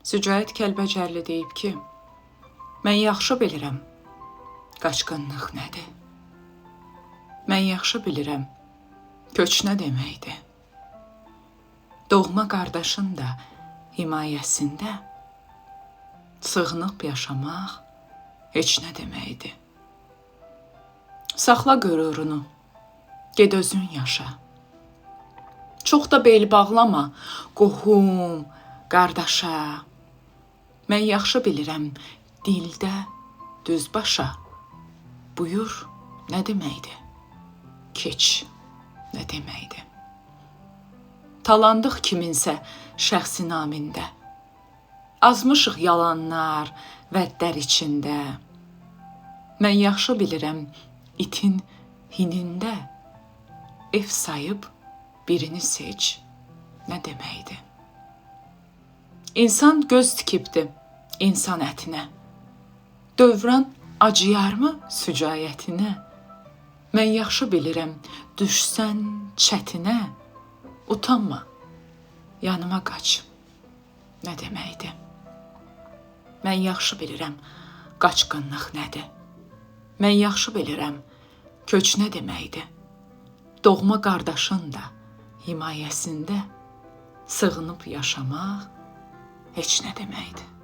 Sücayət Kəlbəcərli deyib ki, mən yaxşı bilirəm, qaçqınlıq nədir? Mən yaxşı bilirəm, köç nə deməkdir? Doğma qardaşın da himayəsində sığınıb yaşamaq heç nə deməkdir? Saxla qürurunu, ged özün yaşa. Çox da bel bağlama, qohum, qardaşa. Mən yaxşı bilirəm, dildə düz başa. Buyur, nə deməkdir? Keç, nə deməkdir? Talandıq kiminsə şəxsi namində. Azmışıq yalanlar, vəddlər içində. Mən yaxşı bilirəm, itin hinində ev sayıb birini seç, nə deməkdir? İnsan göz tikibdir insan ətinə. Dövran acıyarmı sücayətinə? Mən yaxşı bilirəm, düşsən çətinə, utanma, yanıma qaç, nə deməkdir? Mən yaxşı bilirəm, qaçqınlıq nədir? Mən yaxşı bilirəm, köç nə deməkdir? Doğma qardaşın da himayəsində sığınıb yaşamaq heç nə deməkdir?